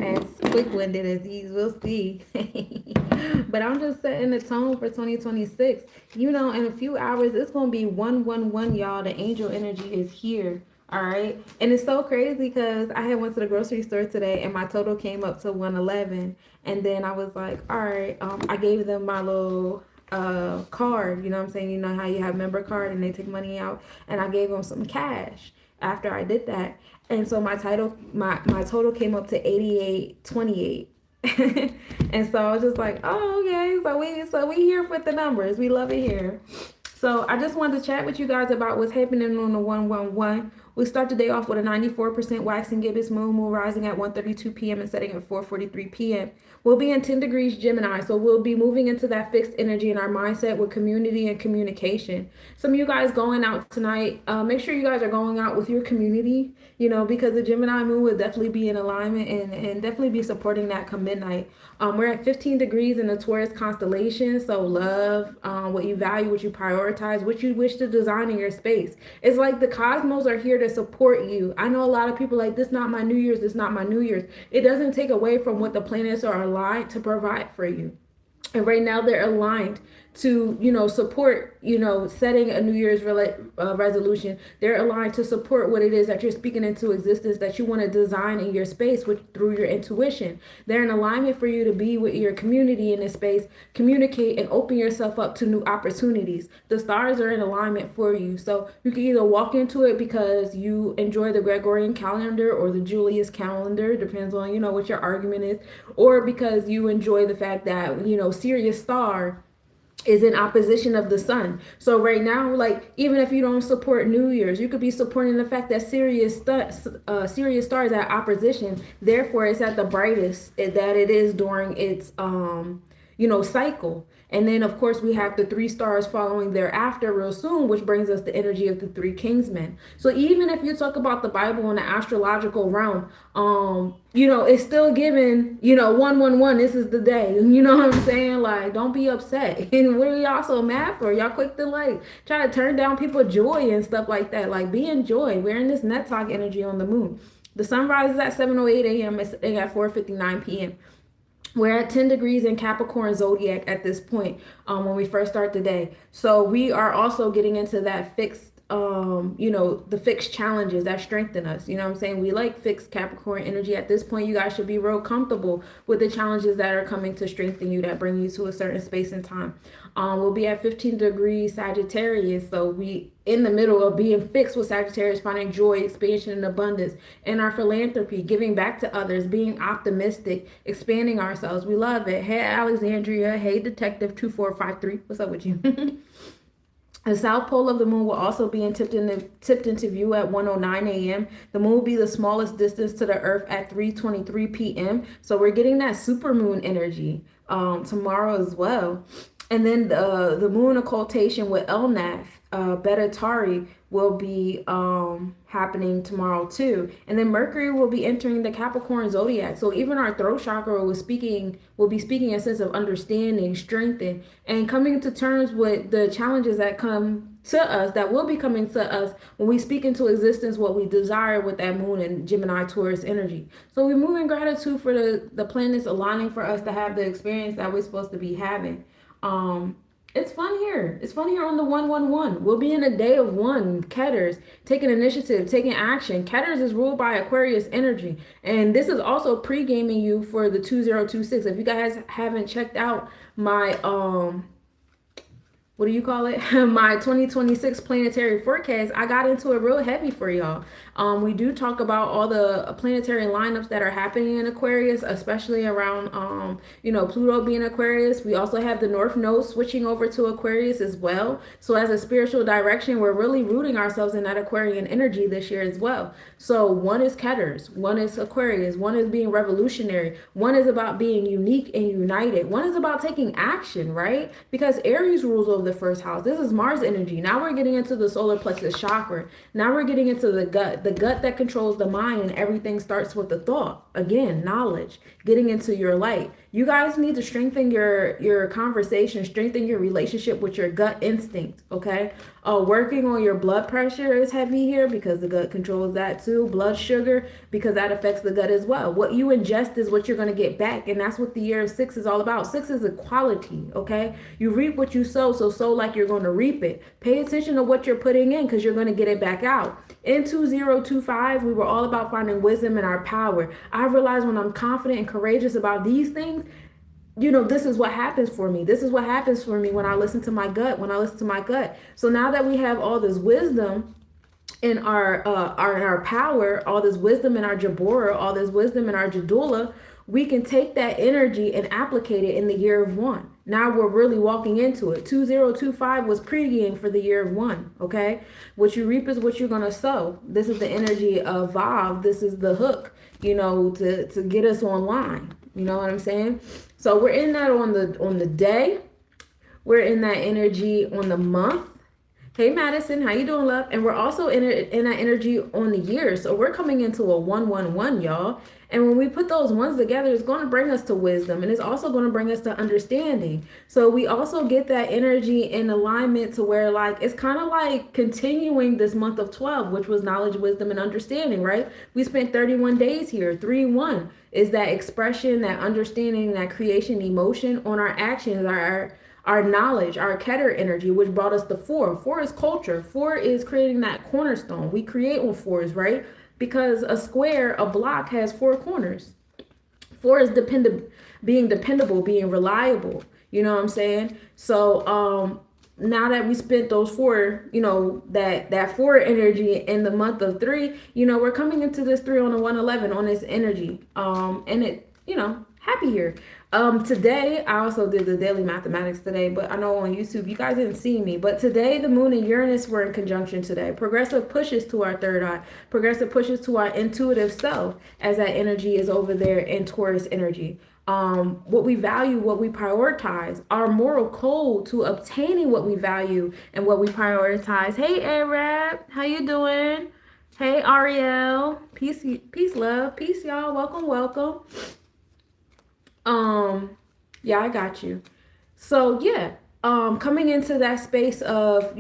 as quick-winded as these. We'll see. But I'm just setting the tone for 2026. You know, in a few hours, it's gonna be 111, y'all. The angel energy is here. All right, and it's so crazy because I had went to the grocery store today and my total came up to 111, and then I was like, all right, I gave them my little card. You know what I'm saying? You know how you have member card and they take money out, and I gave them some cash after I did that, and so my total came up to 88.28. And so I was just like, oh, okay, so we here with the numbers. We love it here. So I just wanted to chat with you guys about what's happening on the 111. We start the day off with a 94% waxing gibbous moon rising at 1:32 p.m. and setting at 4:43 p.m. We'll be in 10 degrees Gemini, so we'll be moving into that fixed energy in our mindset with community and communication. Some of you guys going out tonight, make sure you guys are going out with your community, you know, because the Gemini moon will definitely be in alignment and definitely be supporting that come midnight. We're at 15 degrees in the Taurus constellation, so love, what you value, what you prioritize, what you wish to design in your space. It's like the cosmos are here to support you. I know a lot of people like, this not my New Year's, this not my New Year's. It doesn't take away from what the planets are aligned to provide for you. And right now they're aligned to, you know, support, you know, setting a New Year's resolution. They're aligned to support what it is that you're speaking into existence, that you want to design in your space through your intuition. They're in alignment for you to be with your community in this space, communicate and open yourself up to new opportunities. The stars are in alignment for you. So you can either walk into it because you enjoy the Gregorian calendar or the Julius calendar, depends on, you know, what your argument is, or because you enjoy the fact that, you know, Sirius star is in opposition of the sun. So right now, like, even if you don't support New Year's, you could be supporting the fact that Sirius star is at opposition. Therefore, it's at the brightest that it is during its you know, cycle. And then of course we have the 3 stars following thereafter real soon, which brings us the energy of the 3 kingsmen. So even if you talk about the Bible in the astrological realm, you know, it's still given, you know, 111, this is the day. You know what I'm saying? Like, don't be upset. And what are y'all so mad for? Y'all quick to like try to turn down people's joy and stuff like that. Like, be in joy. We're in this net talk energy on the moon. The sun rises at 7:08 a.m. It's at 4:59 p.m. We're at 10 degrees in Capricorn zodiac at this point, when we first start the day. So we are also getting into that fixed, you know, the fixed challenges that strengthen us. You know what I'm saying? We like fixed Capricorn energy. At this point, you guys should be real comfortable with the challenges that are coming to strengthen you, that bring you to a certain space and time. We'll be at 15 degrees Sagittarius. So we in the middle of being fixed with Sagittarius, finding joy, expansion, and abundance in our philanthropy, giving back to others, being optimistic, expanding ourselves. We love it. Hey, Alexandria. Hey, Detective 2453. What's up with you? The south pole of the moon will also be tipped into view at 1:09 a.m. The moon will be the smallest distance to the earth at 3:23 p.m. So we're getting that super moon energy tomorrow as well. And then the moon occultation with Elnath, Beta Tari, will be happening tomorrow too. And then Mercury will be entering the Capricorn zodiac. So even our throat chakra will be speaking a sense of understanding, strengthening, and coming to terms with the challenges that come to us, that will be coming to us when we speak into existence what we desire with that moon and Gemini Taurus energy. So we move in gratitude for the planets aligning for us to have the experience that we're supposed to be having. It's fun here. It's fun here on the 111. We'll be in a day of one. Ketters, taking initiative, taking action. Ketters is ruled by Aquarius energy. And this is also pre-gaming you for the 2026. If you guys haven't checked out my what do you call it? My 2026 planetary forecast, I got into it real heavy for y'all. We do talk about all the planetary lineups that are happening in Aquarius, especially around, you know, Pluto being Aquarius. We also have the North Node switching over to Aquarius as well. So as a spiritual direction, we're really rooting ourselves in that Aquarian energy this year as well. So one is Ketters, one is Aquarius, one is being revolutionary, one is about being unique and united, one is about taking action, right? Because Aries rules over the first house. This is Mars energy. Now we're getting into the solar plexus chakra. Now we're getting into the gut that controls the mind, and everything starts with the thought. Again, knowledge, getting into your light. You guys need to strengthen your conversation, strengthen your relationship with your gut instinct, okay? Working on your blood pressure is heavy here because the gut controls that too. Blood sugar, because that affects the gut as well. What you ingest is what you're going to get back. And that's what the year of 6 is all about. 6 is equality, okay? You reap what you sow, so sow like you're going to reap it. Pay attention to what you're putting in because you're going to get it back out. In 2025, we were all about finding wisdom and our power. I realized when I'm confident and courageous about these things, this is what happens for me. This is what happens for me when I listen to my gut, So now that we have all this wisdom in our power, all this wisdom in our Jabora, all this wisdom in our Jadula, we can take that energy and applicate it in the year of 1. Now we're really walking into it. 2025 was previewing for the year of 1, okay? What you reap is what you're going to sow. This is the energy of Vav. This is the hook, to get us online. You know what I'm saying? So we're in that on the day. We're in that energy on the month. Hey, Madison, how you doing, love? And we're also in that energy on the year. So we're coming into a 111, y'all. And when we put those ones together, it's going to bring us to wisdom. And it's also going to bring us to understanding. So we also get that energy in alignment to where, like, it's kind of like continuing this month of 12, which was knowledge, wisdom, and understanding, right? We spent 31 days here. 3-1 is that expression, that understanding, that creation, emotion on our actions, our knowledge, our Keter energy, which brought us to 4. 4 is culture. 4 is creating that cornerstone. We create on 4s, right? Because a square, a block has 4 corners. 4 is being dependable, being reliable. You know what I'm saying? So now that we spent those 4, that 4 energy in the month of 3, we're coming into this 3 on the 111 on this energy. And it, happy here. Today, I also did the daily mathematics today, but I know on YouTube, you guys didn't see me. But today, the moon and Uranus were in conjunction today. Progressive pushes to our third eye. Progressive pushes to our intuitive self as that energy is over there in Taurus energy. What we value, what we prioritize, our moral code to obtaining what we value and what we prioritize. Hey, Arab, how you doing? Hey, Ariel, peace, love, peace, y'all. Welcome. Yeah, I got you. So yeah, coming into that space of,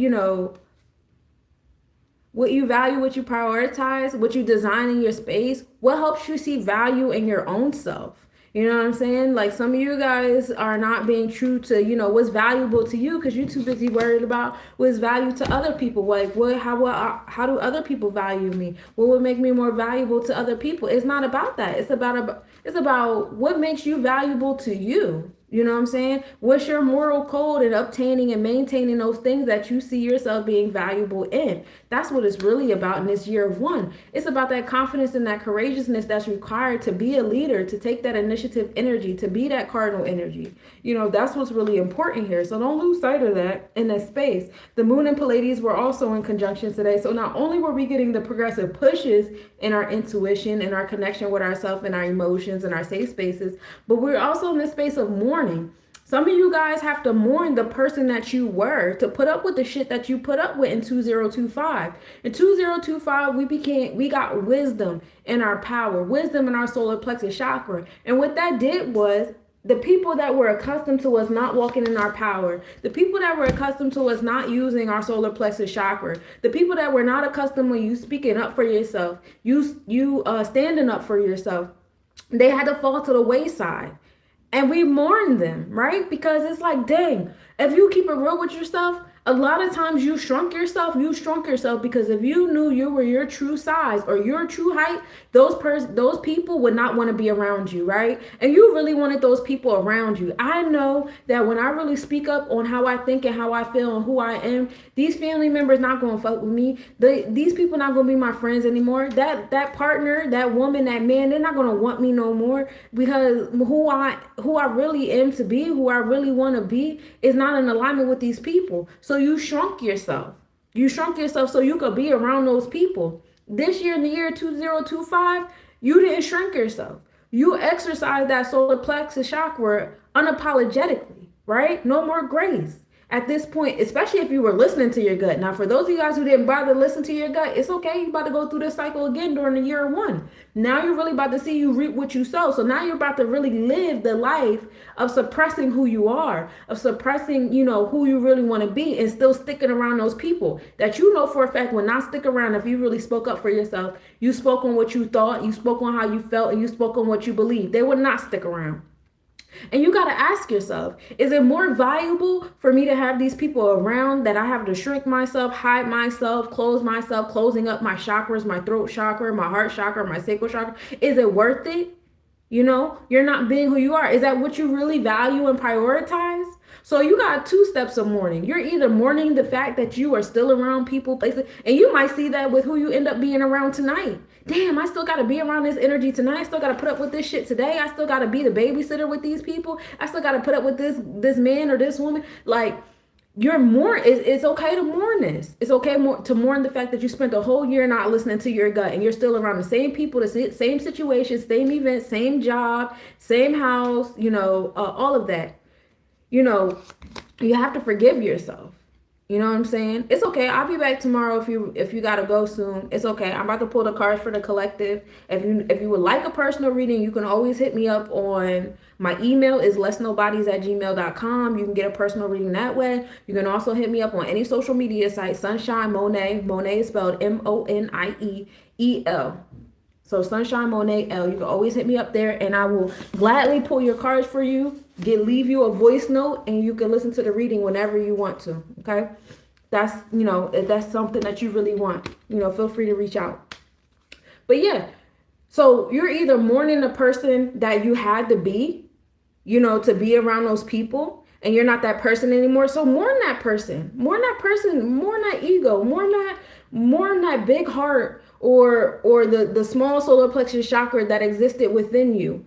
what you value, what you prioritize, what you design in your space, what helps you see value in your own self. You know what I'm saying? Like, some of you guys are not being true to, what's valuable to you because you're too busy worried about what's value to other people. Like, how do other people value me? What would make me more valuable to other people? It's not about that. It's about what makes you valuable to you. You know what I'm saying? What's your moral code in obtaining and maintaining those things that you see yourself being valuable in? That's what it's really about in this year of 1. It's about that confidence and that courageousness that's required to be a leader, to take that initiative energy, to be that cardinal energy. That's what's really important here. So don't lose sight of that in that space. The moon and Pleiades were also in conjunction today. So not only were we getting the progressive pushes in our intuition and our connection with ourselves and our emotions and our safe spaces, but we're also in this space of mourning. Some of you guys have to mourn the person that you were to put up with the shit that you put up with in 2025. In 2025, we got wisdom in our power, wisdom in our solar plexus chakra. And what that did was, the people that were accustomed to us not walking in our power, the people that were accustomed to us not using our solar plexus chakra, the people that were not accustomed when you speaking up for yourself, you standing up for yourself, they had to fall to the wayside. And we mourn them, right? Because it's like, dang, if you keep it real with yourself, a lot of times you shrunk yourself because if you knew you were your true size or your true height, those people would not want to be around you, right? And you really wanted those people around you. I know that when I really speak up on how I think and how I feel and who I am, these family members not going to fuck with me. These people not going to be my friends anymore. That partner, that woman, that man, they're not going to want me no more because who I really am to be, who I really want to be is not in alignment with these people. So you shrunk yourself. You shrunk yourself so you could be around those people. This year, in the year 2025, you didn't shrink yourself. You exercised that solar plexus chakra unapologetically, right? No more grace. At this point, especially if you were listening to your gut. Now, for those of you guys who didn't bother to listen to your gut, it's okay. You're about to go through this cycle again during the year one. Now you're really about to see you reap what you sow. So now you're about to really live the life of suppressing who you are, of suppressing, who you really want to be, and still sticking around those people that you know for a fact will not stick around if you really spoke up for yourself. You spoke on what you thought, you spoke on how you felt, and you spoke on what you believed. They would not stick around. And you got to ask yourself, is it more valuable for me to have these people around that I have to shrink myself, hide myself, closing up my chakras, my throat chakra, my heart chakra, my sacral chakra? Is it worth it? You're not being who you are. Is that what you really value and prioritize? So you got two steps of mourning. You're either mourning the fact that you are still around people, places, and you might see that with who you end up being around tonight. Damn, I still got to be around this energy tonight. I still got to put up with this shit today. I still got to be the babysitter with these people. I still got to put up with this man or this woman. Like, it's okay to mourn this. It's okay to mourn the fact that you spent the whole year not listening to your gut, and you're still around the same people, the same situations, same events, same job, same house, all of that. You have to forgive yourself. You know what I'm saying? It's okay. I'll be back tomorrow if you gotta go soon. It's okay. I'm about to pull the cards for the collective. If you would like a personal reading, you can always hit me up on my email is lessnobodies@gmail.com. You can get a personal reading that way. You can also hit me up on any social media site, Sunshine Monet. Monet is spelled Monieel. So Sunshine Monet L. You can always hit me up there, and I will gladly pull your cards for you, leave you a voice note, and you can listen to the reading whenever you want to. Okay, that's if that's something that you really want, feel free to reach out. But yeah, so you're either mourning the person that you had to be, to be around those people, and you're not that person anymore. So mourn that person, mourn that ego, mourn that big heart, or the small solar plexus chakra that existed within you,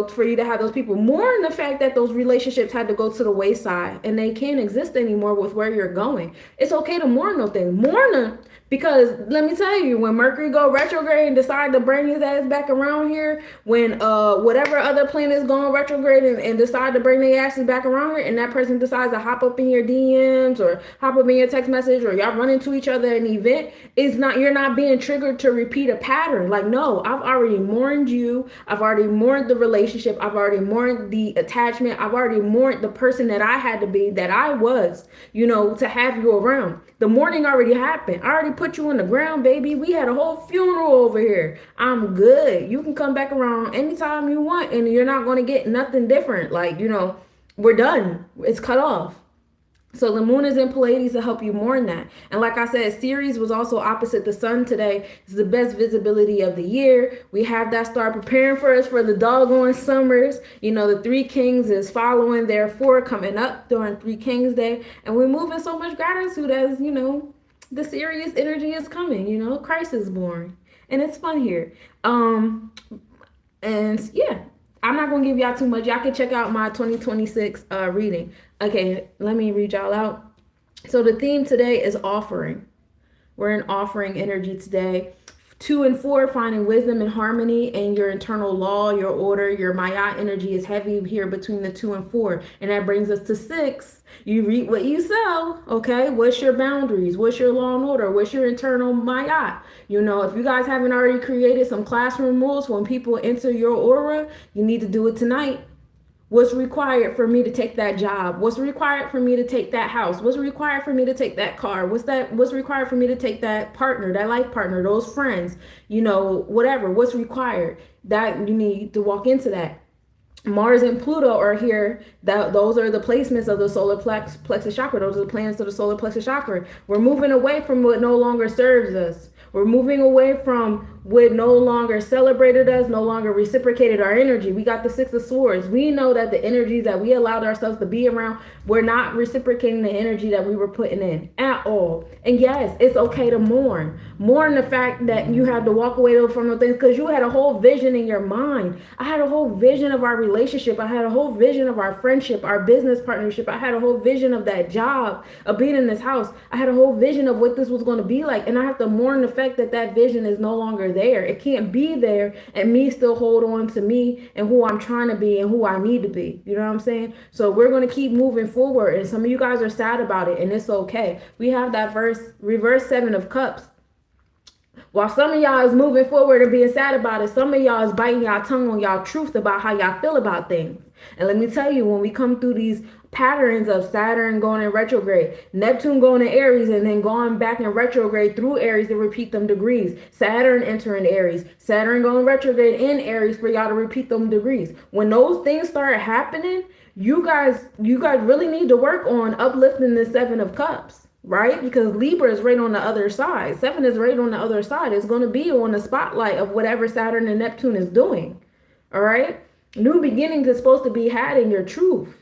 for you to have those people. Mourn the fact that those relationships had to go to the wayside and they can't exist anymore with where you're going. It's okay to mourn those things. Mourn them, because let me tell you, when Mercury go retrograde and decide to bring his ass back around here, when whatever other planet's going retrograde and decide to bring their asses back around here, and that person decides to hop up in your DMs or hop up in your text message, or y'all run into each other at an event, you're not being triggered to repeat a pattern. Like, no, I've already mourned you. I've already mourned the relationship. I've already mourned the attachment. I've already mourned the person that I had to be, that I was, to have you around. The mourning already happened. I already put you on the ground, baby. We had a whole funeral over here. I'm good. You can come back around anytime you want, and you're not going to get nothing different. Like, we're done. It's cut off. So the moon is in Pleiades to help you mourn that. And like I said, Ceres was also opposite the sun today. It's the best visibility of the year. We have that star preparing for us for the doggone summers. The Three Kings is following, therefore, coming up during Three Kings Day. And we're moving so much gratitude as, the serious energy is coming, Christ is born. And it's fun here. And yeah, I'm not going to give y'all too much. Y'all can check out my 2026 reading. Okay, let me read y'all out. So the theme today is offering. We're in offering energy today. 2 and 4, finding wisdom and harmony in your internal law, your order. Your Maya energy is heavy here between the 2 and 4. And that brings us to 6. You reap what you sow. Okay, what's your boundaries? What's your law and order? What's your internal Maya? If you guys haven't already created some classroom rules when people enter your aura, you need to do it tonight. What's required for me to take that job? What's required for me to take that house? What's required for me to take that car? What's required for me to take that partner, that life partner, those friends, whatever. What's required? That you need to walk into that. Mars and Pluto are here. Those are the placements of the solar plexus chakra. Those are the planets of the solar plexus chakra. We're moving away from what no longer serves us. We're moving away from what no longer celebrated us, no longer reciprocated our energy. We got the 6 of Swords. We know that the energies that we allowed ourselves to be around were not reciprocating the energy that we were putting in at all. And yes, it's okay to mourn. Mourn the fact that you had to walk away from those things, because you had a whole vision in your mind. I had a whole vision of our relationship. I had a whole vision of our friendship, our business partnership. I had a whole vision of that job, of being in this house. I had a whole vision of what this was going to be like. And I have to mourn the fact that vision is no longer there. It can't be there and me still hold on to me and who I'm trying to be and who I need to be. You know what I'm saying? So we're going to keep moving forward, and some of you guys are sad about it, and it's okay. We have that reverse 7 of cups. While some of y'all is moving forward and being sad about it, some of y'all is biting y'all tongue on y'all truth about how y'all feel about things. And let me tell you, when we come through these patterns of Saturn going in retrograde, Neptune going in Aries, and then going back in retrograde through Aries to repeat them degrees, Saturn entering Aries, Saturn going retrograde in Aries for y'all to repeat them degrees. When those things start happening, you guys really need to work on uplifting the 7 of cups. Right? Because Libra is right on the other side. 7 is right on the other side. It's going to be on the spotlight of whatever Saturn and Neptune is doing. All right? New beginnings is supposed to be had in your truth.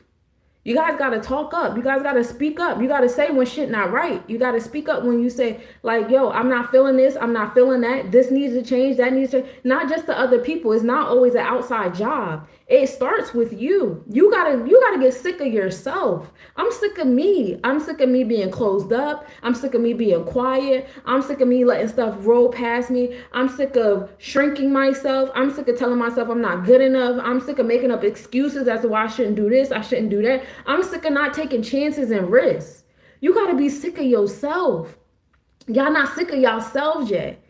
You guys got to talk up. You guys got to speak up. You got to say when shit not right. You got to speak up when you say, like, yo, I'm not feeling this. I'm not feeling that. This needs to change. That needs to change. Not just to other people. It's not always an outside job. It starts with you. You gotta get sick of yourself. I'm sick of me. I'm sick of me being closed up. I'm sick of me being quiet. I'm sick of me letting stuff roll past me. I'm sick of shrinking myself. I'm sick of telling myself I'm not good enough. I'm sick of making up excuses as to why I shouldn't do this. I shouldn't do that. I'm sick of not taking chances and risks. You gotta be sick of yourself. Y'all not sick of yourselves yet.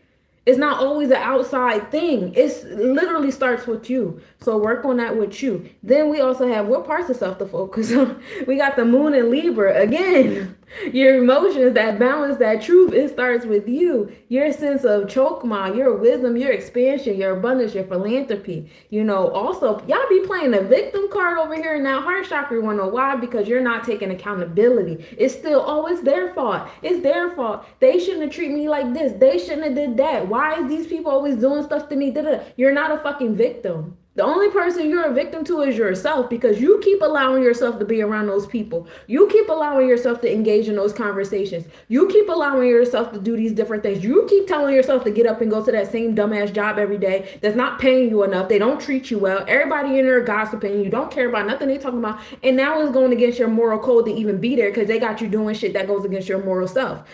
It's not always an outside thing. It's literally starts with you. So work on that with you. Then we also have what parts of self to focus on. We got the moon in Libra. Again, your emotions, that balance, that truth, it starts with you. Your sense of chokma, your wisdom, your expansion, your abundance, your philanthropy. You know, also, y'all be playing the victim card over here in that heart chakra. You wanna know why? Because you're not taking accountability. It's still, oh, it's their fault. It's their fault. They shouldn't have treated me like this. They shouldn't have did that. Why is these people always doing stuff to me? Da-da-da. You're not a fucking victim. The only person you're a victim to is yourself, because you keep allowing yourself to be around those people. You keep allowing yourself to engage in those conversations. You keep allowing yourself to do these different things. You keep telling yourself to get up and go to that same dumbass job every day that's not paying you enough. They don't treat you well. Everybody in there gossiping. You don't care about nothing they talking about. And now it's going against your moral code to even be there because they got you doing shit that goes against your moral self.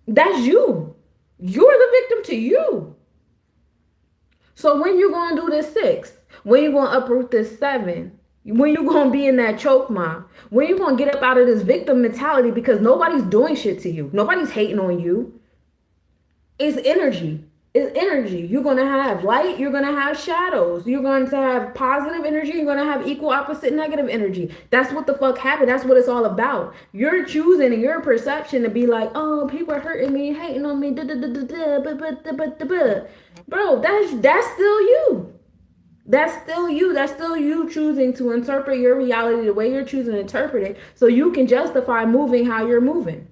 That's you. You're the victim to you. So when you going to do this 6, when you going to uproot this 7, when you going to be in that choke mob, when you going to get up out of this victim mentality, because nobody's doing shit to you. Nobody's hating on you. It's energy. It's energy. You're going to have light. You're going to have shadows. You're going to have positive energy. You're going to have equal opposite negative energy. That's what the fuck happened. That's what it's all about. You're choosing and your perception to be like, oh, people are hurting me, hating on me. Bro, that's still you. That's still you. That's still you choosing to interpret your reality the way you're choosing to interpret it, so you can justify moving how you're moving.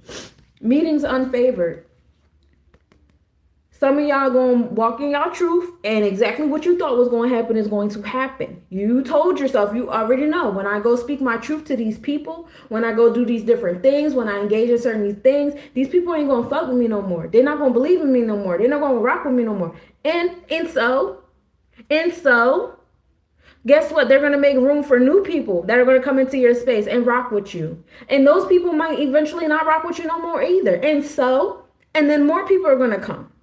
Meetings unfavored. Some of y'all going to walk in y'all truth, and exactly what you thought was going to happen is going to happen. You told yourself, you already know, when I go speak my truth to these people, when I go do these different things, when I engage in certain things, these people ain't going to fuck with me no more. They're not going to believe in me no more. They're not going to rock with me no more. And so, guess what? They're going to make room for new people that are going to come into your space and rock with you. And those people might eventually not rock with you no more either. And then more people are going to come.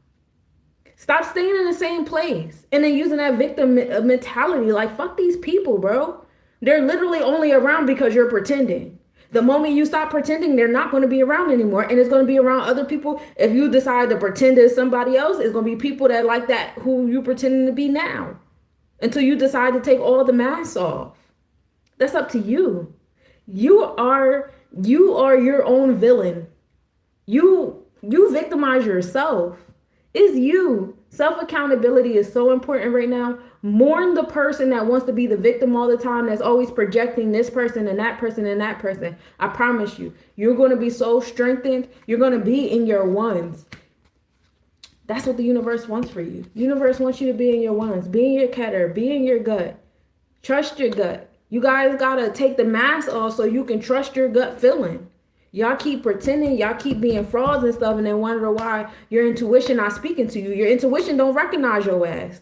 Stop staying in the same place and then using that victim mentality. Like, fuck these people, bro. They're literally only around because you're pretending. The moment you stop pretending, they're not going to be around anymore. And it's going to be around other people. If you decide to pretend as somebody else, it's going to be people that like that who you pretending to be now. Until you decide to take all the masks off. That's up to you. You are your own villain. You victimize yourself. It's you. Self-accountability is so important right now. Mourn the person that wants to be the victim all the time, that's always projecting this person and that person and that person. I promise you, you're going to be so strengthened. You're going to be in your ones. That's what the universe wants for you. The universe wants you to be in your ones. Be in your Keter. Be in your gut. Trust your gut. You guys got to take the mask off so you can trust your gut feeling. Y'all keep pretending, y'all keep being frauds and stuff, and then wonder why your intuition not speaking to you. Your intuition don't recognize your ass.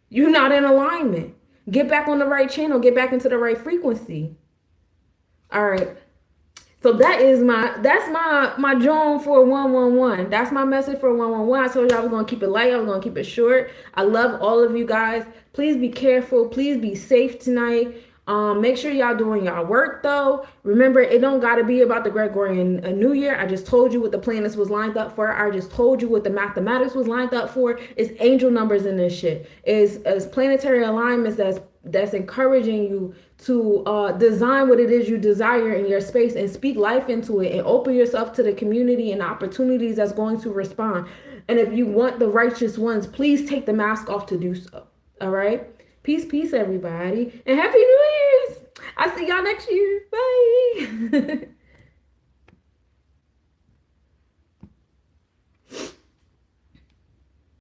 You're not in alignment. Get back on the right channel. Get back into the right frequency. All right. So that's my join for 111. That's my message for 111. I told you I was gonna keep it light. I was gonna keep it short. I love all of you guys. Please be careful. Please be safe tonight. Make sure y'all doing y'all work though. Remember, it don't gotta be about the Gregorian New Year. I just told you what the planets was lined up for. I just told you what the mathematics was lined up for. It's angel numbers in this shit. Is planetary alignments that's encouraging you to design what it is you desire in your space and speak life into it and open yourself to the community and opportunities that's going to respond. And if you want the righteous ones, please take the mask off to do so. All right. Peace, everybody. And Happy New Year's. I'll see y'all next year. Bye.